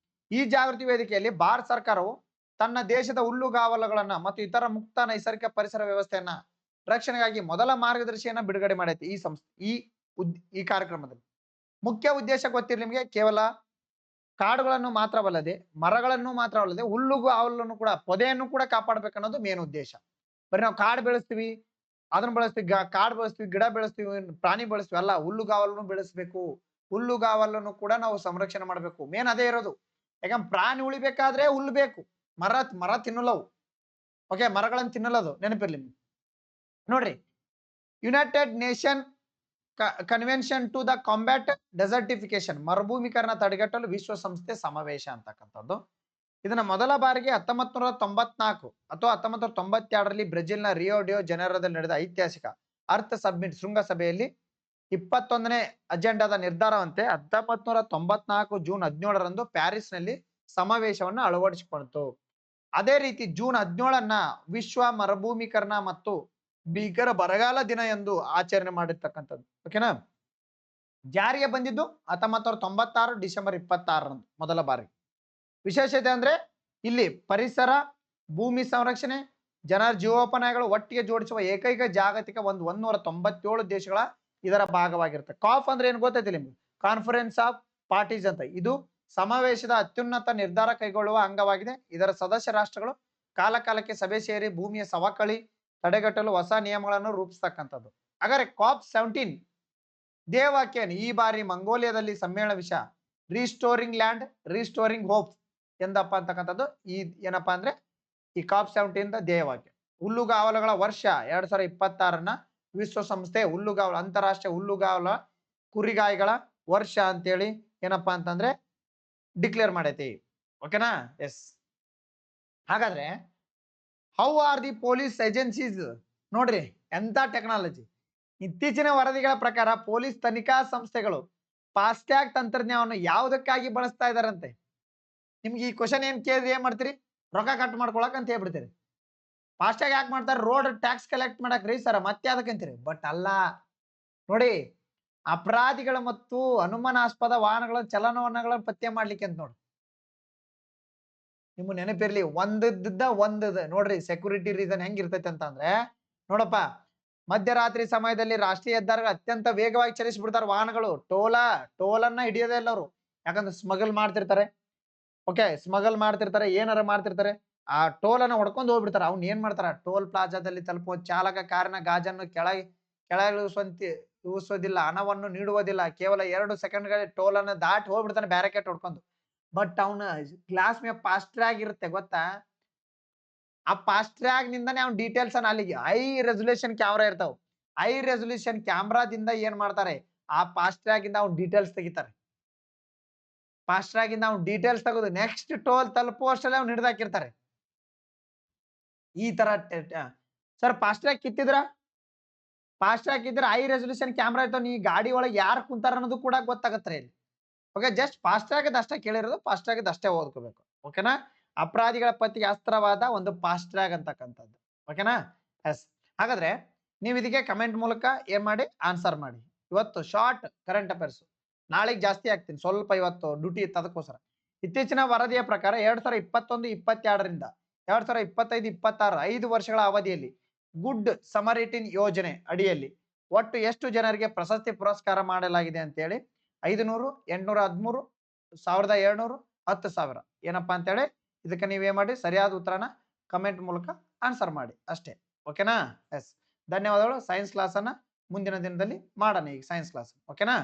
ಈ ಜಾಗೃತಿ ವೇದಿಕೆಯಲ್ಲಿ ಭಾರತ ಸರ್ಕಾರವು ತನ್ನ ದೇಶದ ಹುಲ್ಲುಗಾವಲುಗಳನ್ನ ಮತ್ತು ಇತರ ಮುಕ್ತ ನೈಸರ್ಗಿಕ ಪರಿಸರ ವ್ಯವಸ್ಥೆಯನ್ನ ರಕ್ಷಣೆಗಾಗಿ ಮೊದಲ ಮಾರ್ಗದರ್ಶಿಯನ್ನ ಬಿಡುಗಡೆ ಮಾಡೈತಿ ಈ ಸಂಸ್ಥೆ. ಈ ಕಾರ್ಯಕ್ರಮದಲ್ಲಿ ಮುಖ್ಯ ಉದ್ದೇಶ ಗೊತ್ತಿರಲಿ ನಿಮಗೆ, ಕೇವಲ ಕಾಡುಗಳನ್ನು ಮಾತ್ರವಲ್ಲದೆ ಮರಗಳನ್ನು ಮಾತ್ರವಲ್ಲದೆ ಹುಲ್ಲುಗಾವಲನ್ನು ಕೂಡ, ಪೊದೆಯನ್ನು ಕೂಡ ಕಾಪಾಡ್ಬೇಕು ಅನ್ನೋದು ಮೇನ್ ಉದ್ದೇಶ. ಬರೀ ನಾವು ಕಾಡು ಬೆಳೆಸ್ತೀವಿ, ಅದನ್ನ ಬೆಳೆಸ್ತೀವಿ, ಕಾಡು ಬೆಳೆಸ್ತೀವಿ, ಗಿಡ ಬೆಳೆಸ್ತೀವಿ, ಪ್ರಾಣಿ ಬೆಳೆಸ್ತೀವಿ ಅಲ್ಲ, ಹುಲ್ಲುಗಾವಲನ್ನು ಬೆಳೆಸ್ಬೇಕು. ಹುಲ್ಲುಗಾವಲನ್ನು ಕೂಡ ನಾವು ಸಂರಕ್ಷಣೆ ಮಾಡ್ಬೇಕು, ಮೇನ್ ಅದೇ ಇರೋದು. ಯಾಕಂದ್ರೆ ಪ್ರಾಣಿ ಉಳಿಬೇಕಾದ್ರೆ ಹುಲ್ಲು ಬೇಕು, ಮರ ತಿನ್ನಲವು. ಓಕೆ, ಮರಗಳನ್ನು ತಿನ್ನಲದು, ನೆನಪಿರ್ಲಿ. ನೋಡ್ರಿ, United nation convention to the combat desertification, ಮರುಭೂಮೀಕರಣ ತಡೆಗಟ್ಟಲು ವಿಶ್ವಸಂಸ್ಥೆ ಸಮಾವೇಶ ಅಂತಕ್ಕಂಥದ್ದು. ಇದನ್ನ ಮೊದಲ ಬಾರಿಗೆ 1994 ಅಥವಾ 1992ರಲ್ಲಿ ಬ್ರೆಜಿಲ್ನ ರಿಯೋ ಡಿಯೋ ಜನರದಲ್ಲಿ ನಡೆದ ಐತಿಹಾಸಿಕ ಅರ್ತ್ ಸಬ್ಮಿಟ್ ಶೃಂಗಸಭೆಯಲ್ಲಿ 21ನೇ ಅಜೆಂಡಾದ ನಿರ್ಧಾರವಂತೆ 1994 ಜೂನ್ 17ರಂದು ಪ್ಯಾರಿಸ್ ನಲ್ಲಿ ಸಮಾವೇಶವನ್ನು ಅಳವಡಿಸಿಕೊಂಡಿತು. ಅದೇ ರೀತಿ ಜೂನ್ 17ನ್ನ ವಿಶ್ವ ಮರುಭೂಮೀಕರಣ ಮತ್ತು ಭೀಕರ ಬರಗಾಲ ದಿನ ಎಂದು ಆಚರಣೆ ಮಾಡಿರ್ತಕ್ಕಂಥದ್ದು. ಓಕೆನಾ? ಜಾರಿಗೆ ಬಂದಿದ್ದು 1996 ಡಿಸೆಂಬರ್ 26ರಂದು ಮೊದಲ ಬಾರಿ. ವಿಶೇಷತೆ ಅಂದ್ರೆ ಇಲ್ಲಿ ಪರಿಸರ, ಭೂಮಿ ಸಂರಕ್ಷಣೆ, ಜನರ ಜೀವೋಪನಯಗಳು ಒಟ್ಟಿಗೆ ಜೋಡಿಸುವ ಏಕೈಕ ಜಾಗತಿಕ 197 ದೇಶಗಳ ಇದರ ಭಾಗವಾಗಿರುತ್ತೆ. ಕಾಫ್ ಅಂದ್ರೆ ಏನು ಗೊತ್ತೈತಿ ನಿಮ್ಗೆ? ಕಾನ್ಫರೆನ್ಸ್ ಆಫ್ ಪಾರ್ಟೀಸ್ ಅಂತ. ಇದು ಸಮಾವೇಶದ ಅತ್ಯುನ್ನತ ನಿರ್ಧಾರ ಕೈಗೊಳ್ಳುವ ಅಂಗವಾಗಿದೆ. ಇದರ ಸದಸ್ಯ ರಾಷ್ಟ್ರಗಳು ಕಾಲಕಾಲಕ್ಕೆ ಸಭೆ ಸೇರಿ ಭೂಮಿಯ ಸವಕಳಿ ತಡೆಗಟ್ಟಲು ಹೊಸ ನಿಯಮಗಳನ್ನು ರೂಪಿಸ್ತಕ್ಕಂಥದ್ದು. ಹಾಗಾದ್ರೆ ಕಾಪ್ 17 ಧ್ಯೇಯವಾಕ್ಯ ಈ ಬಾರಿ ಮಂಗೋಲಿಯಾದಲ್ಲಿ ಸಮ್ಮೇಳನ ವಿಷಯ ರೀಸ್ಟೋರಿಂಗ್ ಲ್ಯಾಂಡ್, ರೀಸ್ಟೋರಿಂಗ್ ಹೋಪ್ಸ್ ಎಂದಪ್ಪ ಅಂತಕ್ಕಂಥದ್ದು. ಈ ಏನಪ್ಪಾ ಅಂದ್ರೆ ಈ ಕಾಪ್ 17 ಧ್ಯೇಯವಾಕ್ಯ ಹುಲ್ಲುಗಾವಲುಗಳ ವರ್ಷ 2026ನ್ನ ವಿಶ್ವಸಂಸ್ಥೆ ಹುಲ್ಲುಗಾವಲು, ಅಂತಾರಾಷ್ಟ್ರೀಯ ಹುಲ್ಲುಗಾವಲ ಕುರಿಗಾಯಿಗಳ ವರ್ಷ ಅಂತೇಳಿ ಏನಪ್ಪಾ ಅಂತಂದ್ರೆ ಡಿಕ್ಲೇರ್ ಮಾಡೈತಿ. ಓಕೆನಾ? ಎಸ್. ಹಾಗಾದ್ರೆ how are the police agencies? ನೋಡ್ರಿ ಎಂತ ಟೆಕ್ನಾಲಜಿ. ಇತ್ತೀಚಿನ ವರದಿಗಳ ಪ್ರಕಾರ ಪೊಲೀಸ್ ತನಿಖಾ ಸಂಸ್ಥೆಗಳು ಫಾಸ್ಟ್ಯಾಗ್ ತಂತ್ರಜ್ಞಾನವನ್ನು ಯಾವುದಕ್ಕಾಗಿ ಬಳಸ್ತಾ ಇದಾರಂತೆ? ನಿಮ್ಗೆ ಈ ಕ್ವಶನ್ ಏನ್ ಕೇಳಿದ್ರೆ ಏನ್ ಮಾಡ್ತೀರಿ? ರೊಕ್ಕ ಕಟ್ ಮಾಡ್ಕೊಳಕ್ ಅಂತ ಹೇಳ್ಬಿಡ್ತೀರಿ. ಫಾಸ್ಟ್ಯಾಗ್ ಯಾಕೆ ಮಾಡ್ತಾರೆ? ರೋಡ್ ಟ್ಯಾಕ್ಸ್ ಕಲೆಕ್ಟ್ ಮಾಡಕ್ರಿ ಸರ್, ಮತ್ತೆ ಅದಕ್ಕಂತೀರಿ. ಬಟ್ ಅಲ್ಲ ನೋಡಿ, ಅಪರಾಧಿಗಳ ಮತ್ತು ಅನುಮಾನಾಸ್ಪದ ವಾಹನಗಳ ಚಲನವಲನಗಳನ್ನು ಪತ್ತೆ ಮಾಡ್ಲಿಕ್ಕೆ ಅಂತ ನೋಡಿ. ನಿಮ್ಗೆ ನೆನಪಿರ್ಲಿ, ಒಂದದ ನೋಡ್ರಿ ಸೆಕ್ಯೂರಿಟಿ ರೀಸನ್ ಹೆಂಗಿರ್ತೈತೆ ಅಂತಂದ್ರೆ, ನೋಡಪ್ಪ, ಮಧ್ಯರಾತ್ರಿ ಸಮಯದಲ್ಲಿ ರಾಷ್ಟ್ರೀಯ ಹೆದ್ದಾರಿಗಳು ಅತ್ಯಂತ ವೇಗವಾಗಿ ಚಲಿಸ್ಬಿಡ್ತಾರೆ ವಾಹನಗಳು. ಟೋಲನ್ನ ಹಿಡಿಯೋದೇ ಇಲ್ಲ ಅವರು, ಯಾಕಂದ್ರೆ ಸ್ಮಗಲ್ ಮಾಡ್ತಿರ್ತಾರೆ. ಓಕೆ, ಸ್ಮಗಲ್ ಮಾಡ್ತಿರ್ತಾರೆ, ಏನಾರ ಮಾಡ್ತಿರ್ತಾರೆ. ಆ ಟೋಲನ್ನ ಹೊಡ್ಕೊಂಡು ಹೋಗ್ಬಿಡ್ತಾರೆ. ಅವ್ನ್ ಏನ್ ಮಾಡ್ತಾರ, ಟೋಲ್ ಪ್ಲಾಜಾದಲ್ಲಿ ತಲುಪುವ ಚಾಲಕ ಕಾರಿನ ಗಾಜನ್ನು ಕೆಳಗಿಳಿಸುವುದಿಲ್ಲ, ಹಣವನ್ನು ನೀಡುವುದಿಲ್ಲ. ಕೇವಲ 2 ಸೆಕೆಂಡ್ಗಳಲ್ಲಿ ಟೋಲ್ ಅನ್ನು ದಾಟಿ ಹೋಗ್ಬಿಡ್ತಾನೆ ಬ್ಯಾರಿಕೇಡ್ ಹೊಡ್ಕೊಂಡು. ಬಟ್ ಅವನ ಗ್ಲಾಸ್ ಮೇಲೆ ಫಾಸ್ಟ್ ಟ್ರ್ಯಾಗ್ ಇರುತ್ತೆ ಗೊತ್ತಾ? ಆ ಫಾಸ್ಟ್ ಟ್ರ್ಯಾಗ್ ನಿಂದಾನೆ ಅವ್ನ ಡೀಟೇಲ್ಸ್ ಅನ್ನ ಅಲ್ಲಿಗೆ ಹೈ ರೆಸಲ್ಯೂಷನ್ ಕ್ಯಾಮ್ರಾ ಇರ್ತಾವ. ಹೈ ರೆಸಲ್ಯೂಷನ್ ಕ್ಯಾಮ್ರಾದಿಂದ ಏನ್ ಮಾಡ್ತಾರೆ, ಆ ಫಾಸ್ಟ್ ಟ್ರ್ಯಾಗ್ ಇಂದ ಅವ್ನ ಡೀಟೇಲ್ಸ್ ತೆಗಿತಾರೆ. ಫಾಸ್ಟ್ ಟ್ರ್ಯಾಗ್ ಇಂದ ಅವ್ನ ಡೀಟೇಲ್ಸ್ ತೆಗೆದು ನೆಕ್ಸ್ಟ್ ಟೋಲ್ ತಲುಪುವಷ್ಟರಲ್ಲಿ ಅವ್ನು ಹಿಡಿದಾಕಿರ್ತಾರೆ. ಈ ತರ ಸರ್ ಫಾಸ್ಟ್ ಟ್ರ್ಯಾಗ್ ಕಿತ್ತಿದ್ರ, ಫಾಸ್ಟ್ ಟ್ರ್ಯಾಗ್ ಇದ್ರೆ ಹೈ ರೆಸಲ್ಯೂಷನ್ ಕ್ಯಾಮ್ರಾ ಇರ್ತಾವ, ನೀ ಗಾಡಿ ಒಳಗೆ ಯಾರು ಕುಂತಾರ ಅನ್ನೋದು ಕೂಡ ಗೊತ್ತಾಗತ್ತೆ ಇಲ್ಲಿ. ಓಕೆ, ಜಸ್ಟ್ ಫಾಸ್ಟ್ ಟ್ರ್ಯಾಗ್ ಅಷ್ಟೇ ಕೇಳಿರೋದು, ಫಾಸ್ಟ್ ಟ್ರ್ಯಾಗ್ ಅಷ್ಟೇ ಓದ್ಕೋಬೇಕು. ಓಕೆನಾ? ಅಪರಾಧಿಗಳ ಪತ್ತೆಗೆ ಅಸ್ತ್ರವಾದ ಒಂದು ಫಾಸ್ಟ್ ಟ್ರ್ಯಾಗ್ ಅಂತಕ್ಕಂಥದ್ದು. ಓಕೆನಾ? ಎಸ್. ಹಾಗಾದ್ರೆ ನೀವು ಇದಕ್ಕೆ ಕಮೆಂಟ್ ಮೂಲಕ ಏನ್ ಮಾಡಿ, ಆನ್ಸರ್ ಮಾಡಿ. ಇವತ್ತು ಶಾರ್ಟ್ ಕರೆಂಟ್ ಅಫೇರ್ಸ್, ನಾಳೆಗೆ ಜಾಸ್ತಿ ಆಗ್ತೀನಿ ಸ್ವಲ್ಪ, ಇವತ್ತು ಡ್ಯೂಟಿ ಇತ್ತು ಅದಕ್ಕೋಸ್ಕರ. ಇತ್ತೀಚಿನ ವರದಿಯ ಪ್ರಕಾರ 2021-22ರಿಂದ 2025-26 5 ವರ್ಷಗಳ ಅವಧಿಯಲ್ಲಿ ಗುಡ್ ಸಮರಿಟಿನ್ ಯೋಜನೆ ಅಡಿಯಲ್ಲಿ ಒಟ್ಟು ಎಷ್ಟು ಜನರಿಗೆ ಪ್ರಶಸ್ತಿ ಪುರಸ್ಕಾರ ಮಾಡಲಾಗಿದೆ ಅಂತೇಳಿ 500, 813, 1700, 10,000 ಏನಪ್ಪಾ ಅಂತೇಳಿ ಇದಕ್ಕೆ ನೀವೇನ್ ಮಾಡಿ, ಸರಿಯಾದ ಉತ್ತರನ ಕಮೆಂಟ್ ಮೂಲಕ ಆನ್ಸರ್ ಮಾಡಿ ಅಷ್ಟೇ. ಓಕೆನಾ? ಎಸ್. ಧನ್ಯವಾದಗಳು. ಸೈನ್ಸ್ ಕ್ಲಾಸ್ ಅನ್ನ ಮುಂದಿನ ದಿನದಲ್ಲಿ ಮಾಡೋಣ. ಈಗ ಸೈನ್ಸ್ ಕ್ಲಾಸ್. ಓಕೆನಾ?